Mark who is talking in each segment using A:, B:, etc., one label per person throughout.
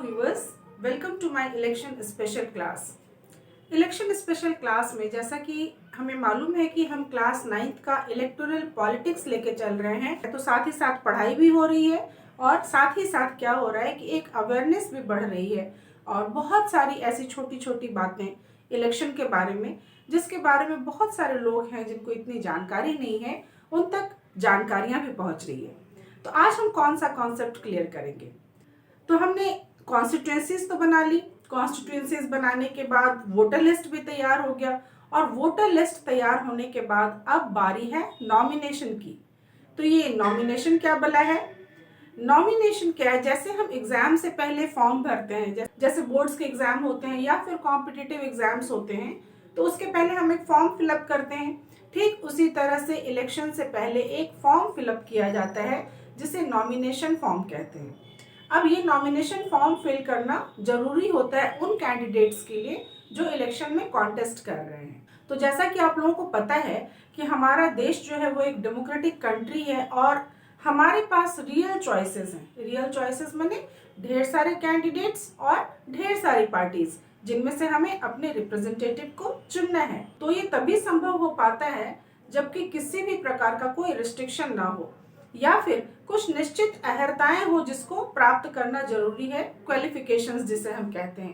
A: Viewers, welcome to my election special class. Election special class में जैसा कि हमें मालूम है कि हम क्लास 9th का इलेक्टोरल पॉलिटिक्स लेके चल रहे हैं, तो साथ ही साथ पढ़ाई भी हो रही है और साथ ही साथ क्या हो रहा है कि एक अवेयरनेस भी बढ़ रही है और बहुत सारी ऐसी छोटी छोटी बातें इलेक्शन के बारे में जिसके बारे में बहुत सारे लोग हैं जिनको इतनी जानकारी नहीं है, उन तक जानकारियां भी पहुंच रही है। तो आज हम कौन सा कॉन्सेप्ट क्लियर करेंगे। तो हमने कॉन्स्टिट्यूएंसीज तो बना ली, कॉन्स्टिट्यूएंसीज बनाने के बाद वोटर लिस्ट भी तैयार हो गया और वोटर लिस्ट तैयार होने के बाद अब बारी है नॉमिनेशन की। तो ये नॉमिनेशन क्या भला है? नॉमिनेशन क्या है? जैसे हम एग्जाम से पहले फॉर्म भरते हैं, जैसे बोर्ड्स के एग्जाम होते हैं या फिर कॉम्पिटिटिव एग्जाम्स होते हैं, तो उसके पहले हम एक फॉर्म फिलअप करते हैं। ठीक उसी तरह से इलेक्शन से पहले एक फॉर्म फिलअप किया जाता है जिसे नॉमिनेशन फॉर्म कहते हैं। अब ये नॉमिनेशन फॉर्म फिल करना जरूरी होता है उन कैंडिडेट्स के लिए जो इलेक्शन में कॉन्टेस्ट कर रहे हैं। तो जैसा कि आप लोगों को पता है कि हमारा देश जो है वो एक डेमोक्रेटिक कंट्री है और हमारे पास रियल चॉइसेस हैं। रियल चॉइसेस माने ढेर सारे कैंडिडेट्स और ढेर सारी पार्टीज जिनमें से हमें अपने रिप्रेजेंटेटिव को चुनना है। तो ये तभी संभव हो पाता है जबकि किसी भी प्रकार का कोई रिस्ट्रिक्शन ना हो या फिर कुछ निश्चित अहर्ताएं हो जिसको प्राप्त करना जरूरी है, क्वालिफिकेशंस जिसे हम कहते हैं।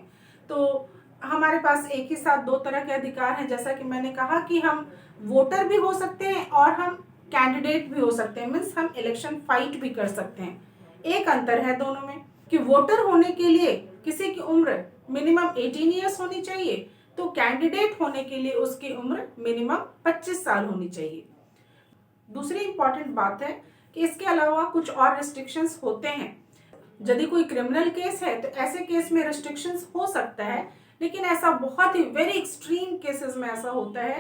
A: तो हमारे पास एक ही साथ दो तरह के अधिकार हैं, जैसा कि मैंने कहा कि हम वोटर भी हो सकते हैं और हम कैंडिडेट भी हो सकते हैं, मीन्स हम इलेक्शन फाइट भी कर सकते हैं। एक अंतर है दोनों में कि वोटर होने के लिए किसी की उम्र मिनिमम 18 ईयर्स होनी चाहिए, तो कैंडिडेट होने के लिए उसकी उम्र मिनिमम 25 साल होनी चाहिए। दूसरी इंपॉर्टेंट बात है कि इसके अलावा कुछ और रिस्ट्रिक्शंस होते हैं। यदि कोई क्रिमिनल केस है तो ऐसे केस में रिस्ट्रिक्शंस हो सकता है, लेकिन ऐसा बहुत ही वेरी एक्सट्रीम केसेस में ऐसा होता है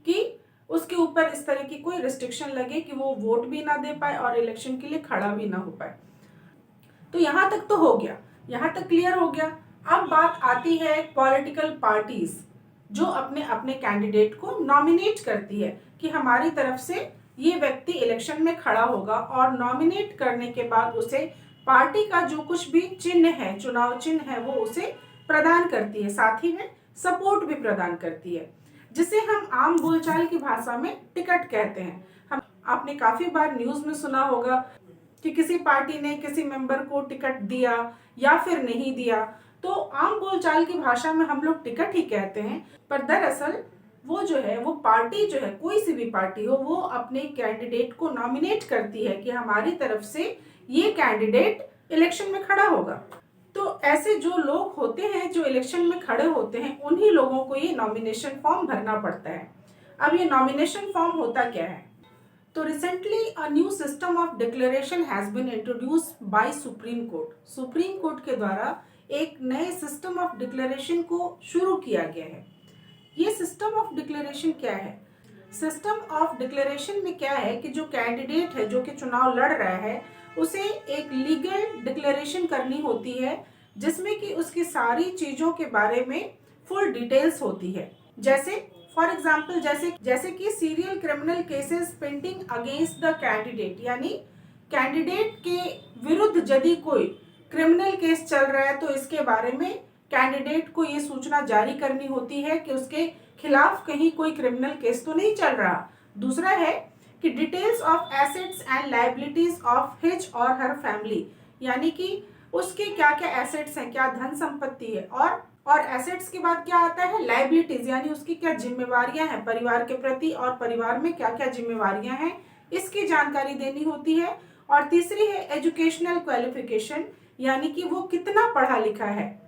A: कि उसके ऊपर इस तरह की कोई रिस्ट्रिक्शन लगे कि वो वोट भी ना दे पाए और इलेक्शन के लिए खड़ा भी ना हो पाए। तो यहाँ तक तो हो गया, यहाँ तक क्लियर हो गया। अब बात आती है पॉलिटिकल पार्टीज जो अपने अपने कैंडिडेट को नॉमिनेट करती है कि हमारी तरफ से ये व्यक्ति इलेक्शन में खड़ा होगा, और नॉमिनेट करने के बाद उसे पार्टी का जो कुछ भी चिन्ह है, चुनाव चिन्ह है, वो उसे प्रदान करती है, साथ ही में सपोर्ट भी प्रदान करती है, जिसे हम आम बोलचाल की भाषा में टिकट कहते हैं। आपने काफी बार न्यूज में सुना होगा कि किसी पार्टी ने किसी मेंबर को टिकट दिया या फिर नहीं दिया। तो आम बोलचाल की भाषा में हम लोग टिकट ही कहते हैं, पर दरअसल वो जो है, वो पार्टी जो है, कोई सी भी पार्टी हो, वो अपने कैंडिडेट को नॉमिनेट करती है कि हमारी तरफ से ये कैंडिडेट इलेक्शन में खड़ा होगा। तो ऐसे जो लोग होते हैं जो इलेक्शन में खड़े होते हैं, उन्हीं लोगों को ये नॉमिनेशन फॉर्म भरना पड़ता है। अब ये नॉमिनेशन फॉर्म होता क्या है? तो recently a new system of declaration has been introduced by supreme court. Supreme court के द्वारा एक नए सिस्टम ऑफ डिक्लेरेशन को शुरू किया गया है। ये सिस्टम ऑफ डिक्लेरेशन क्या है? सिस्टम ऑफ डिक्लेरेशन में क्या है कि जो कैंडिडेट है, जो कि चुनाव लड़ रहा है, उसे एक लीगल डिक्लेरेशन करनी होती है जिसमें कि उसकी सारी चीजों के बारे में फुल डिटेल्स होती है। जैसे फॉर एग्जाम्पल जैसे कि serial criminal cases pending against the candidate, यानी कैंडिडेट के विरुद्ध यदि कोई क्रिमिनल केस चल रहा है तो इसके बारे में कैंडिडेट को ये सूचना जारी करनी होती है कि उसके खिलाफ कहीं कोई क्रिमिनल केस तो नहीं चल रहा। दूसरा है कि details of assets and liabilities of his और हर फैमिली, यानी कि उसके क्या क्या एसेट्स हैं, क्या धन संपत्ति है, और एसेट्स के बाद क्या आता है, लायबिलिटीज, यानी उसकी क्या जिम्मेवारियां हैं परिवार के प्रति और परिवार में क्या क्या जिम्मेवारियां हैं, इसकी जानकारी देनी होती है। और तीसरी है एजुकेशनल क्वालिफिकेशन, यानी कि वो कितना पढ़ा लिखा है,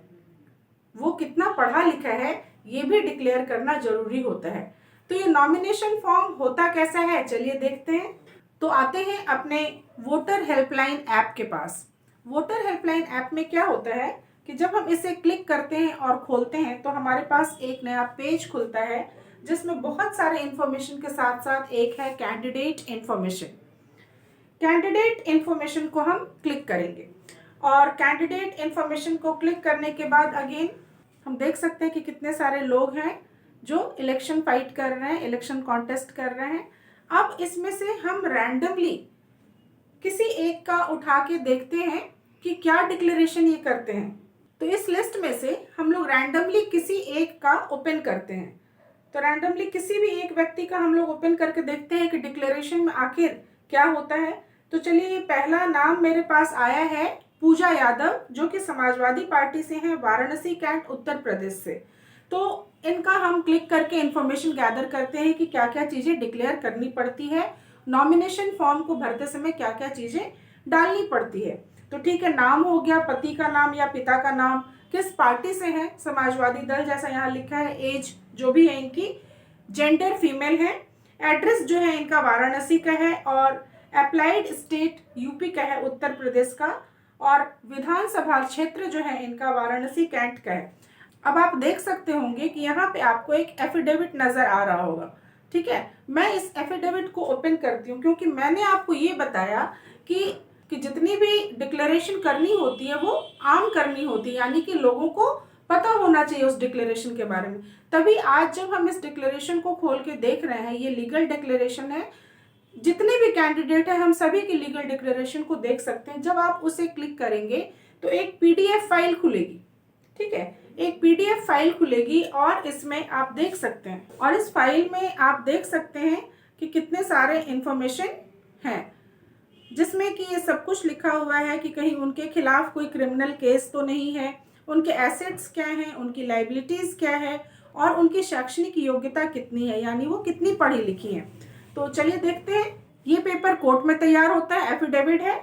A: वो कितना पढ़ा लिखा है, ये भी डिक्लेयर करना जरूरी होता है। तो ये नॉमिनेशन फॉर्म होता कैसा है, चलिए देखते हैं। तो आते हैं अपने वोटर हेल्पलाइन ऐप के पास। वोटर हेल्पलाइन ऐप में क्या होता है कि जब हम इसे क्लिक करते हैं और खोलते हैं तो हमारे पास एक नया पेज खुलता है जिसमें बहुत सारे इंफॉर्मेशन के साथ साथ एक है कैंडिडेट इंफॉर्मेशन। कैंडिडेट इंफॉर्मेशन को हम क्लिक करेंगे और कैंडिडेट इंफॉर्मेशन को क्लिक करने के बाद अगेन हम देख सकते हैं कि कितने सारे लोग हैं जो इलेक्शन फाइट कर रहे हैं, इलेक्शन कॉन्टेस्ट कर रहे हैं। अब इसमें से हम रैंडमली किसी एक का उठा के देखते हैं कि क्या डिक्लेरेशन ये करते हैं। तो इस लिस्ट में से हम लोग रैंडमली किसी एक का ओपन करते हैं। तो रैंडमली किसी भी एक व्यक्ति का हम लोग ओपन करके देखते हैं कि डिक्लेरेशन में आखिर क्या होता है। तो चलिए, पहला नाम मेरे पास आया है पूजा यादव, जो कि समाजवादी पार्टी से हैं, वाराणसी कैंट उत्तर प्रदेश से। तो इनका हम क्लिक करके इंफॉर्मेशन गैदर करते हैं कि क्या क्या चीज़ें डिक्लेयर करनी पड़ती है, नॉमिनेशन फॉर्म को भरते समय क्या क्या चीज़ें डालनी पड़ती है। तो ठीक है, नाम हो गया, पति का नाम या पिता का नाम, किस पार्टी से है, समाजवादी दल जैसा यहाँ लिखा है, एज जो भी है इनकी, जेंडर फीमेल है, एड्रेस जो है इनका वाराणसी का है, और अप्लाइड स्टेट यूपी का है, उत्तर प्रदेश का, और विधानसभा क्षेत्र जो है इनका वाराणसी कैंट का है। अब आप देख सकते होंगे कि यहाँ पे आपको एक एफिडेविट नजर आ रहा होगा। ठीक है, मैं इस एफिडेविट को ओपन करती हूँ क्योंकि मैंने आपको ये बताया कि जितनी भी डिक्लेरेशन करनी होती है वो आम करनी होती है, यानी कि लोगों को पता होना चाहिए उस डिक्लेरेशन के बारे में। तभी आज जब हम इस डिक्लेरेशन को खोल के देख रहे हैं, ये लीगल डिक्लेरेशन है, जितने भी कैंडिडेट हैं हम सभी की लीगल डिक्लेरेशन को देख सकते हैं। जब आप उसे क्लिक करेंगे तो एक पीडीएफ फाइल खुलेगी। ठीक है, एक पीडीएफ फाइल खुलेगी और इसमें आप देख सकते हैं, और इस फाइल में आप देख सकते हैं कि कितने सारे इंफॉर्मेशन हैं, जिसमें कि ये सब कुछ लिखा हुआ है कि कहीं उनके खिलाफ कोई क्रिमिनल केस तो नहीं है, उनके एसेट्स क्या हैं, उनकी लाइबिलिटीज क्या है, और उनकी शैक्षणिक योग्यता कितनी है, यानी वो कितनी पढ़ी लिखी हैं। तो चलिए देखते हैं। ये पेपर कोर्ट में तैयार होता है, एफिडेविट है,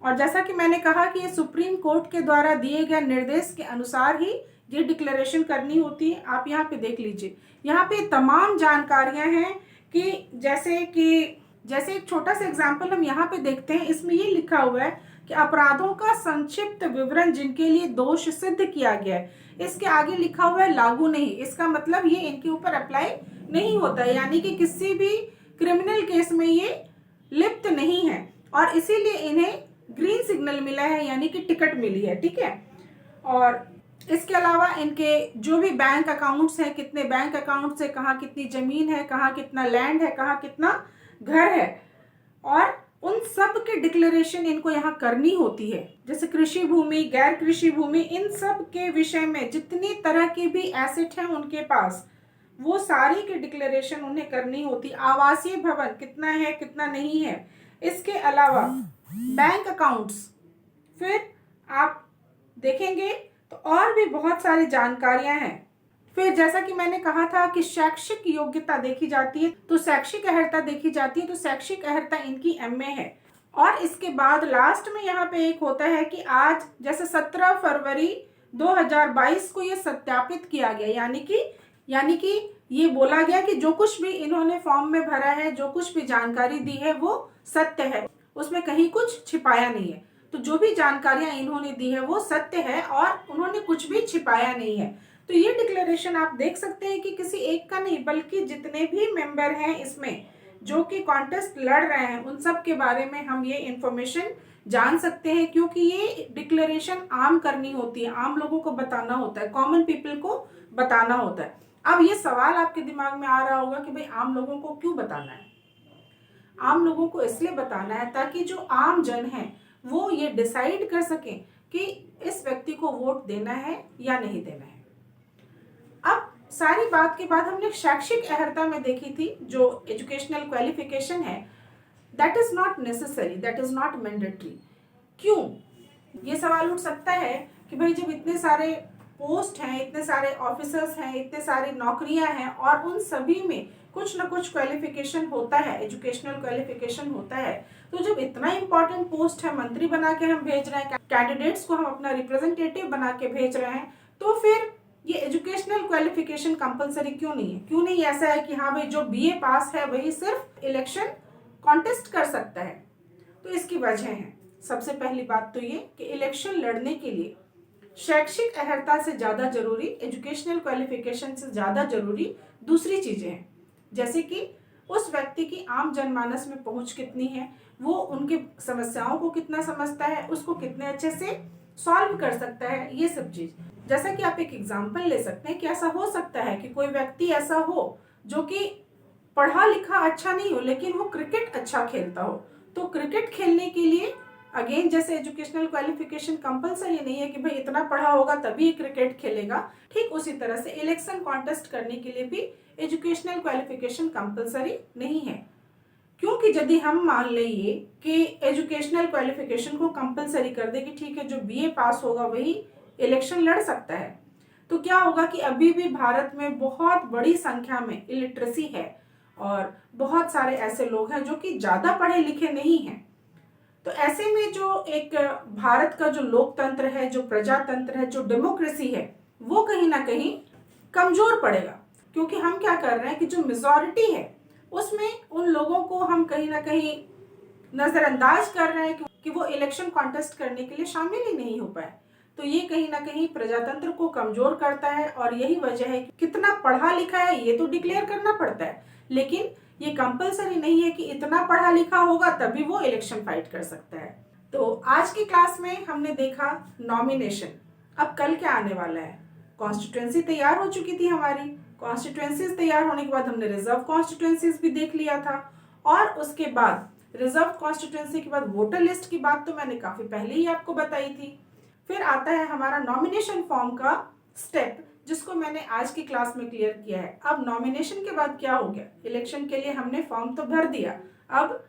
A: और जैसा कि मैंने कहा कि ये सुप्रीम कोर्ट के द्वारा दिए गए निर्देश के अनुसार ही ये डिक्लेरेशन करनी होती है। आप यहाँ पे देख लीजिए, यहाँ पे तमाम जानकारियां हैं कि जैसे एक छोटा सा एग्जाम्पल हम यहाँ पे देखते हैं। इसमें ये लिखा हुआ है कि अपराधों का संक्षिप्त विवरण जिनके लिए दोष सिद्ध किया गया है, इसके आगे लिखा हुआ है लागू नहीं। इसका मतलब ये इनके ऊपर अप्लाई नहीं होता है, यानी कि किसी भी क्रिमिनल केस में ये लिप्त नहीं है, और इसीलिए इन्हें ग्रीन सिग्नल मिला है, यानी कि टिकट मिली है। ठीक है, और इसके अलावा इनके जो भी बैंक अकाउंट्स हैं, कितने बैंक अकाउंट्स है, कहाँ कितनी जमीन है, कहाँ कितना लैंड है, कहाँ कितना घर है, और उन सब के डिक्लेरेशन इनको यहाँ करनी होती है। जैसे कृषि भूमि, गैर कृषि भूमि, इन सब के विषय में जितनी तरह की भी एसेट है उनके पास, वो सारी की डिक्लेरेशन उन्हें करनी होती। आवासीय भवन कितना है, कितना नहीं है, इसके अलावा बैंक अकाउंट्स, फिर आप देखेंगे तो और भी बहुत सारी जानकारियां हैं। फिर जैसा कि मैंने कहा था कि शैक्षिक योग्यता देखी जाती है, तो शैक्षिक अर्हता देखी जाती है, तो शैक्षिक अर्हता इनकी एमए है। और इसके बाद लास्ट में यहाँ पे एक होता है कि आज जैसे 17 फरवरी 2022 को ये सत्यापित किया गया, यानी कि ये बोला गया कि जो कुछ भी इन्होंने फॉर्म में भरा है, जो कुछ भी जानकारी दी है वो सत्य है, उसमें कहीं कुछ छिपाया नहीं है। तो जो भी जानकारियां इन्होंने दी है वो सत्य है और उन्होंने कुछ भी छिपाया नहीं है। तो ये डिक्लेरेशन आप देख सकते हैं कि किसी एक का नहीं, बल्कि जितने भी मेंबर हैं इसमें जो कि कॉन्टेस्ट लड़ रहे हैं, उन सब के बारे में हम ये इंफॉर्मेशन जान सकते हैं, क्योंकि ये डिक्लेरेशन आम करनी होती है, आम लोगों को बताना होता है, कॉमन पीपल को बताना होता है। अब ये सवाल आपके दिमाग में आ रहा होगा कि भाई आम लोगों को क्यों बताना है? आम लोगों को इसलिए बताना है ताकि जो आम जन है वो ये डिसाइड कर सके कि इस व्यक्ति को वोट देना है या नहीं देना है। अब सारी बात के बाद हमने शैक्षिक अर्हता में देखी थी, जो एजुकेशनल क्वालिफिकेशन है, that is not necessary, that is not mandatory. क्यों? ये सवाल उठ सकता है कि भाई जब इतने सारे पोस्ट हैं, इतने सारे ऑफिसर्स हैं, इतने सारी नौकरियां हैं, और उन सभी में कुछ ना कुछ क्वालिफिकेशन होता है, एजुकेशनल क्वालिफिकेशन होता है, तो जब इतना इंपॉर्टेंट पोस्ट है, मंत्री बना के हम भेज रहे हैं, कैंडिडेट्स को हम अपना रिप्रेजेंटेटिव बना के भेज रहे हैं, तो फिर ये एजुकेशनल क्वालिफिकेशन कंपलसरी क्यों नहीं है? क्यों नहीं ऐसा है कि हाँ भाई जो बीए पास है वही सिर्फ इलेक्शन कॉन्टेस्ट कर सकता है? तो इसकी वजह है, सबसे पहली बात तो ये कि इलेक्शन लड़ने के लिए शैक्षिक अर्हता से ज़्यादा जरूरी, एजुकेशनल क्वालिफिकेशन से ज़्यादा जरूरी दूसरी चीज़ें हैं, जैसे कि उस व्यक्ति की आम जनमानस में पहुंच कितनी है, वो उनके समस्याओं को कितना समझता है, उसको कितने अच्छे से सॉल्व कर सकता है, ये सब चीज़। जैसा कि आप एक एग्जाम्पल ले सकते हैं कि ऐसा हो सकता है कि कोई व्यक्ति ऐसा हो जो कि पढ़ा लिखा अच्छा नहीं हो, लेकिन वो क्रिकेट अच्छा खेलता हो, तो क्रिकेट खेलने के लिए अगेन जैसे एजुकेशनल क्वालिफिकेशन कंपलसरी नहीं है कि भाई इतना पढ़ा होगा तभी क्रिकेट खेलेगा, ठीक उसी तरह से इलेक्शन कॉन्टेस्ट करने के लिए भी एजुकेशनल क्वालिफिकेशन कंपलसरी नहीं है। क्योंकि यदि हम मान लेंगे कि एजुकेशनल क्वालिफिकेशन को कंपलसरी कर दे कि ठीक है जो बीए पास होगा वही इलेक्शन लड़ सकता है, तो क्या होगा कि अभी भी भारत में बहुत बड़ी संख्या में इलिटरेसी है और बहुत सारे ऐसे लोग हैं जो कि ज़्यादा पढ़े लिखे नहीं हैं। तो ऐसे में जो एक भारत का जो लोकतंत्र है, जो प्रजातंत्र है, जो डेमोक्रेसी है, वो कहीं ना कहीं कमजोर पड़ेगा। क्योंकि हम क्या कर रहे हैं कि जो मेजॉरिटी है उसमें उन लोगों को हम कहीं ना कहीं नजरअंदाज कर रहे हैं कि वो इलेक्शन कॉन्टेस्ट करने के लिए शामिल ही नहीं हो पाए। तो ये कहीं ना कहीं प्रजातंत्र को कमजोर करता है और यही वजह है कि कितना पढ़ा लिखा है ये तो डिक्लेयर करना पड़ता है, लेकिन ये कंपलसरी नहीं है कि इतना पढ़ा लिखा होगा तभी वो इलेक्शन फाइट कर सकता है। तो आज की क्लास में हमने देखा नॉमिनेशन। अब कल क्या आने वाला है, कॉन्स्टिट्यूएंसी तैयार हो चुकी थी हमारी, कॉन्स्टिट्यूएंसीज तैयार होने के बाद हमने रिजर्व कॉन्स्टिट्यूएंसीज भी देख लिया था, और उसके बाद रिजर्व कॉन्स्टिट्यूएंसी के बाद वोटर लिस्ट की बात तो मैंने काफी पहले ही आपको बताई थी। फिर आता है हमारा नॉमिनेशन फॉर्म का स्टेप, जिसको मैंने आज की क्लास में क्लियर किया है। अब नॉमिनेशन के बाद क्या हो गया, इलेक्शन के लिए हमने फॉर्म तो भर दिया, अब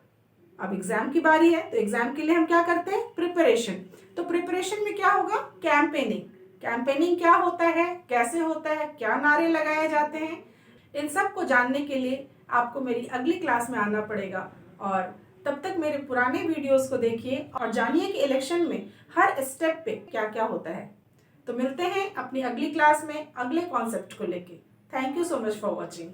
A: एग्जाम की बारी है। तो एग्जाम के लिए हम क्या करते हैं, प्रिपरेशन। तो प्रिपरेशन में क्या होगा, कैंपेनिंग। कैंपेनिंग क्या होता है, कैसे होता है, क्या नारे लगाए जाते हैं, इन सब को जानने के लिए आपको मेरी अगली क्लास में आना पड़ेगा। और तब तक मेरे पुराने वीडियोस को देखिए और जानिए कि इलेक्शन में हर स्टेप पे क्या क्या होता है। तो मिलते हैं अपनी अगली क्लास में अगले कॉन्सेप्ट को लेके। Thank you so much for watching.